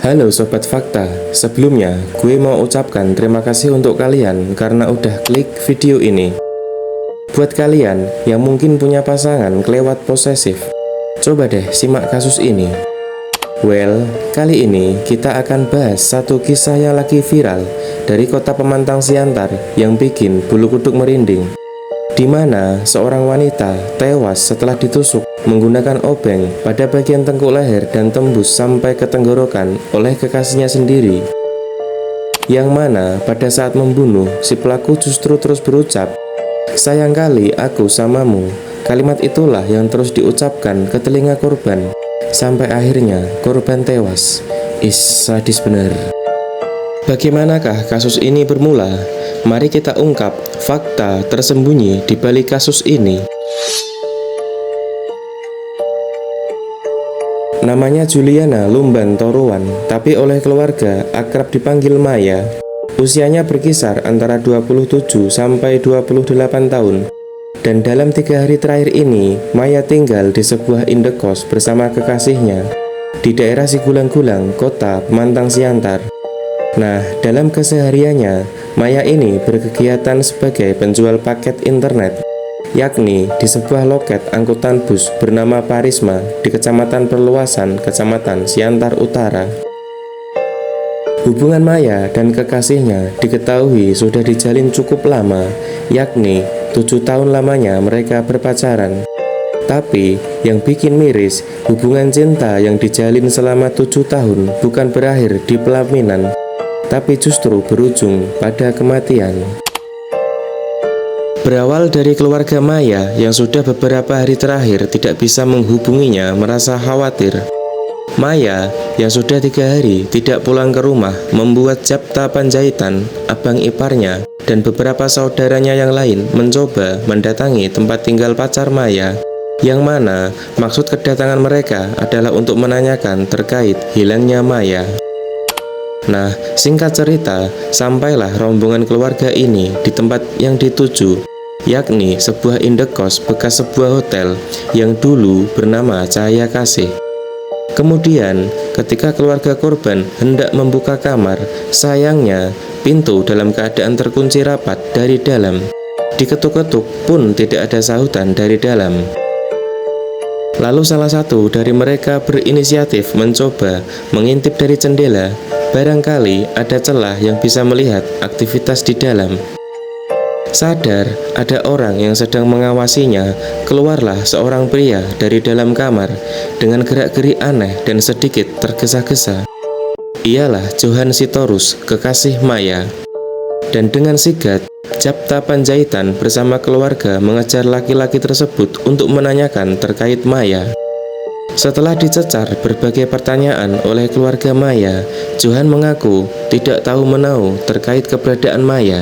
Halo Sobat Fakta, sebelumnya gue mau ucapkan terima kasih untuk kalian karena udah klik video ini. Buat kalian yang mungkin punya pasangan kelewat posesif, coba deh simak kasus ini. Well, kali ini kita akan bahas satu kisah yang lagi viral dari kota Pemantang Siantar yang bikin bulu kuduk merinding, di mana seorang wanita tewas setelah ditusuk menggunakan obeng pada bagian tengkuk leher dan tembus sampai ke tenggorokan oleh kekasihnya sendiri. Yang mana pada saat membunuh, si pelaku justru terus berucap, "Sayang kali aku samamu." Kalimat itulah yang terus diucapkan ke telinga korban, sampai akhirnya korban tewas. Sadis bener. Bagaimanakah kasus ini bermula? Mari kita ungkap fakta tersembunyi di balik kasus ini. Namanya Juliana Lumban Toruan, tapi oleh keluarga akrab dipanggil Maya. Usianya berkisar antara 27 sampai 28 tahun. Dan dalam 3 hari terakhir ini, Maya tinggal di sebuah indekos bersama kekasihnya di daerah Sigulang-Gulang, kota Pemantang Siantar. Nah, dalam kesehariannya, Maya ini berkegiatan sebagai penjual paket internet, yakni di sebuah loket angkutan bus bernama Parisma di Kecamatan Perluasan, Kecamatan Siantar Utara. Hubungan Maya dan kekasihnya diketahui sudah dijalin cukup lama, yakni 7 tahun lamanya mereka berpacaran. Tapi yang bikin miris, hubungan cinta yang dijalin selama 7 tahun bukan berakhir di pelaminan, tapi justru berujung pada kematian. Berawal dari keluarga Maya yang sudah beberapa hari terakhir tidak bisa menghubunginya merasa khawatir. Maya yang sudah 3 hari tidak pulang ke rumah membuat Japta Panjaitan, abang iparnya, dan beberapa saudaranya yang lain mencoba mendatangi tempat tinggal pacar Maya, yang mana maksud kedatangan mereka adalah untuk menanyakan terkait hilangnya Maya. Nah, singkat cerita, sampailah rombongan keluarga ini di tempat yang dituju, yakni sebuah indekos bekas sebuah hotel yang dulu bernama Cahaya Kasih. Kemudian, ketika keluarga korban hendak membuka kamar, sayangnya pintu dalam keadaan terkunci rapat dari dalam. Diketuk-ketuk pun tidak ada sahutan dari dalam. Lalu salah satu dari mereka berinisiatif mencoba mengintip dari jendela. Barangkali ada celah yang bisa melihat aktivitas di dalam. Sadar ada orang yang sedang mengawasinya, keluarlah seorang pria dari dalam kamar dengan gerak-gerik aneh dan sedikit tergesa-gesa. Ialah Johan Sitorus, kekasih Maya. Dan dengan sigap, Japta Panjaitan bersama keluarga mengejar laki-laki tersebut untuk menanyakan terkait Maya. Setelah dicecar berbagai pertanyaan oleh keluarga Maya, Johan mengaku tidak tahu menau terkait keberadaan Maya.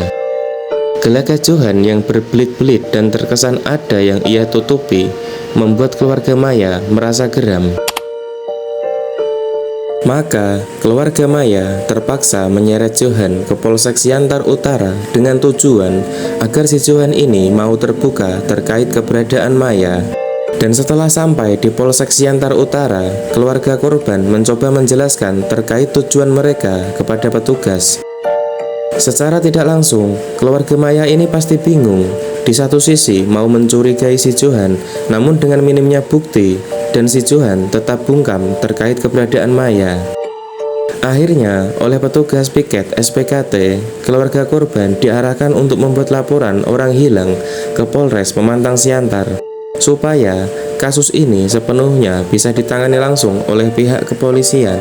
Gelagat Johan yang berbelit-belit dan terkesan ada yang ia tutupi membuat keluarga Maya merasa geram. Maka, keluarga Maya terpaksa menyeret Johan ke Polsek Siantar Utara dengan tujuan agar si Johan ini mau terbuka terkait keberadaan Maya. Dan setelah sampai di Polsek Siantar Utara, keluarga korban mencoba menjelaskan terkait tujuan mereka kepada petugas. Secara tidak langsung, keluarga Maya ini pasti bingung. Di satu sisi mau mencurigai si Johan, namun dengan minimnya bukti, dan si Johan tetap bungkam terkait keberadaan Maya. Akhirnya, oleh petugas piket SPKT, keluarga korban diarahkan untuk membuat laporan orang hilang ke Polres Pemantang Siantar, supaya kasus ini sepenuhnya bisa ditangani langsung oleh pihak kepolisian.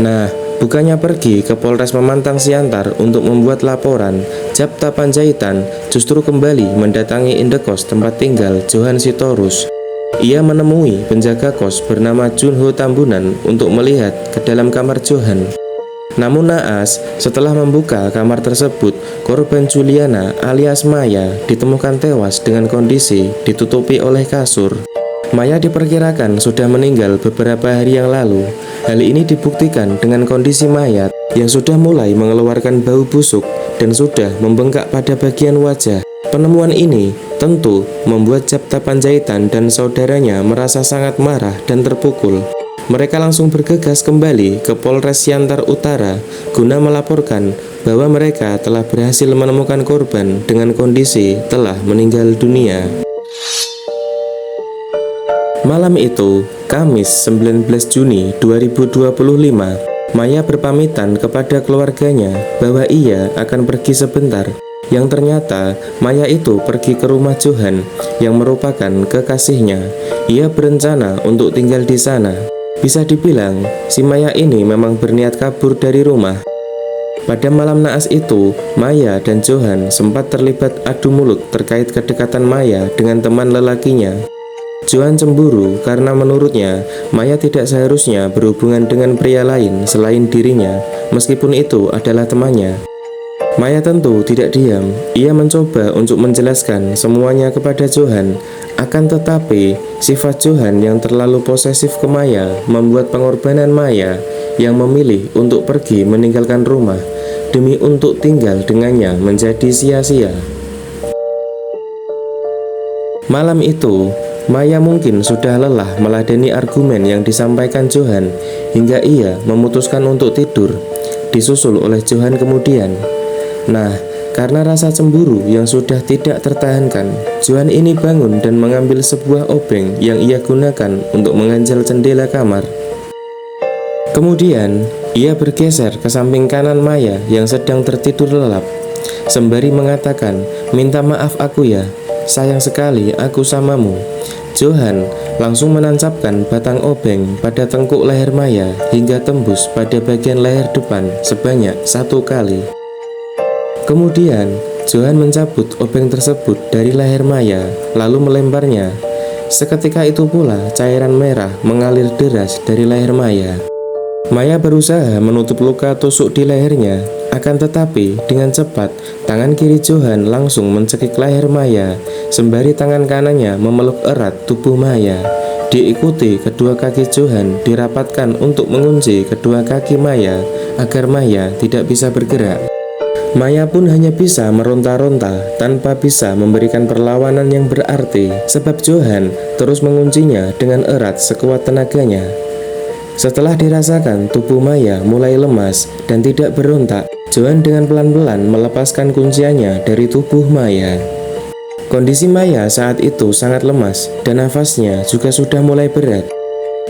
Nah, bukannya pergi ke Polres Pemantang Siantar untuk membuat laporan, Japta Panjaitan justru kembali mendatangi indekos tempat tinggal Johan Sitorus. Ia menemui penjaga kos bernama Junho Tambunan untuk melihat ke dalam kamar Johan. Namun naas, setelah membuka kamar tersebut, korban Juliana alias Maya ditemukan tewas dengan kondisi ditutupi oleh kasur. Maya diperkirakan sudah meninggal beberapa hari yang lalu. Hal ini dibuktikan dengan kondisi mayat yang sudah mulai mengeluarkan bau busuk dan sudah membengkak pada bagian wajah. Penemuan ini tentu membuat Japta Panjaitan dan saudaranya merasa sangat marah dan terpukul. mereka langsung bergegas kembali ke Polres Siantar Utara guna melaporkan bahwa mereka telah berhasil menemukan korban dengan kondisi telah meninggal dunia. Malam itu, Kamis 19 Juni 2025, Maya berpamitan kepada keluarganya bahwa ia akan pergi sebentar. Yang ternyata Maya itu pergi ke rumah Johan yang merupakan kekasihnya. Ia berencana untuk tinggal di sana. Bisa dibilang, si Maya ini memang berniat kabur dari rumah. Pada malam naas itu, Maya dan Johan sempat terlibat adu mulut terkait kedekatan Maya dengan teman lelakinya. Johan cemburu karena menurutnya Maya tidak seharusnya berhubungan dengan pria lain selain dirinya, meskipun itu adalah temannya. Maya tentu tidak diam. Ia mencoba untuk menjelaskan semuanya kepada Johan. Akan tetapi, sifat Johan yang terlalu posesif ke Maya membuat pengorbanan Maya yang memilih untuk pergi meninggalkan rumah demi untuk tinggal dengannya menjadi sia-sia. Malam itu, Maya mungkin sudah lelah meladeni argumen yang disampaikan Johan hingga ia memutuskan untuk tidur, disusul oleh Johan kemudian. Nah, karena rasa cemburu yang sudah tidak tertahankan, Johan ini bangun dan mengambil sebuah obeng yang ia gunakan untuk mengganjal jendela kamar. Kemudian, ia bergeser ke samping kanan Maya yang sedang tertidur lelap, sembari mengatakan, "Minta maaf aku ya, sayang sekali aku samamu." Johan langsung menancapkan batang obeng pada tengkuk leher Maya hingga tembus pada bagian leher depan sebanyak 1 kali. Kemudian, Johan mencabut obeng tersebut dari leher Maya, lalu melemparnya. Seketika itu pula, cairan merah mengalir deras dari leher Maya. Maya berusaha menutup luka tusuk di lehernya, akan tetapi dengan cepat, tangan kiri Johan langsung mencekik leher Maya, sembari tangan kanannya memeluk erat tubuh Maya. Diikuti kedua kaki Johan dirapatkan untuk mengunci kedua kaki Maya agar Maya tidak bisa bergerak. Maya pun hanya bisa meronta-ronta tanpa bisa memberikan perlawanan yang berarti sebab Johan terus menguncinya dengan erat sekuat tenaganya. Setelah dirasakan tubuh Maya mulai lemas dan tidak berontak, Johan dengan pelan-pelan melepaskan kunciannya dari tubuh Maya. Kondisi Maya saat itu sangat lemas dan nafasnya juga sudah mulai berat.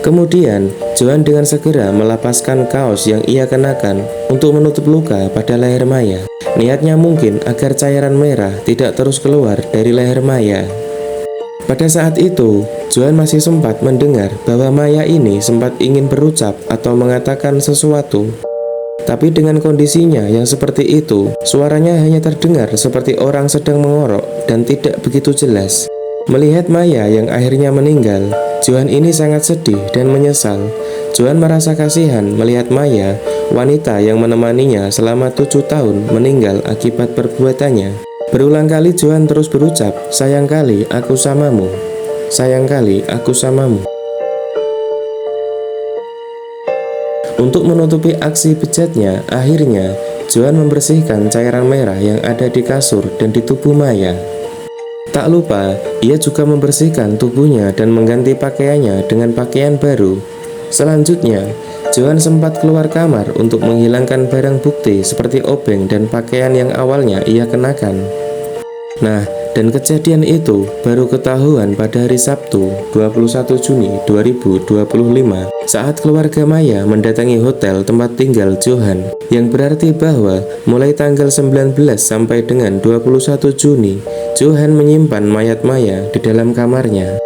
Kemudian, Johan dengan segera melepaskan kaos yang ia kenakan untuk menutup luka pada leher Maya. Niatnya mungkin agar cairan merah tidak terus keluar dari leher Maya. Pada saat itu, Johan masih sempat mendengar bahwa Maya ini sempat ingin berucap atau mengatakan sesuatu. Tapi dengan kondisinya yang seperti itu, suaranya hanya terdengar seperti orang sedang mengorok dan tidak begitu jelas. Melihat Maya yang akhirnya meninggal, Johan ini sangat sedih dan menyesal. Johan merasa kasihan melihat Maya, wanita yang menemaninya selama 7 tahun, meninggal akibat perbuatannya. Berulang kali Johan terus berucap, "Sayang kali aku samamu, sayang kali aku samamu." Untuk menutupi aksi bejatnya, akhirnya Johan membersihkan cairan merah yang ada di kasur dan di tubuh Maya. Tak lupa, ia juga membersihkan tubuhnya dan mengganti pakaiannya dengan pakaian baru. Selanjutnya, Johan sempat keluar kamar untuk menghilangkan barang bukti seperti obeng dan pakaian yang awalnya ia kenakan. Nah, dan kejadian itu baru ketahuan pada hari Sabtu 21 Juni 2025 saat keluarga Maya mendatangi hotel tempat tinggal Johan, yang berarti bahwa mulai tanggal 19 sampai dengan 21 Juni Johan menyimpan mayat Maya di dalam kamarnya.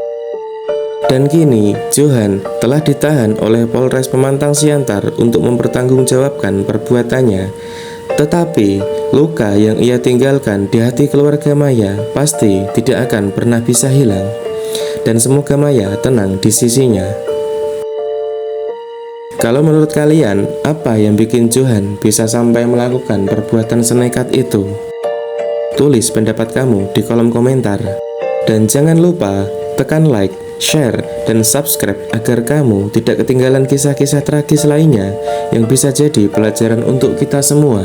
Dan kini Johan telah ditahan oleh Polres Pemantang Siantar untuk mempertanggungjawabkan perbuatannya. Tetapi luka yang ia tinggalkan di hati keluarga Maya pasti tidak akan pernah bisa hilang. Dan semoga Maya tenang di sisinya. Kalau menurut kalian, apa yang bikin Johan bisa sampai melakukan perbuatan senekat itu? Tulis pendapat kamu di kolom komentar. Dan jangan lupa tekan like, share, dan subscribe agar kamu tidak ketinggalan kisah-kisah tragis lainnya yang bisa jadi pelajaran untuk kita semua.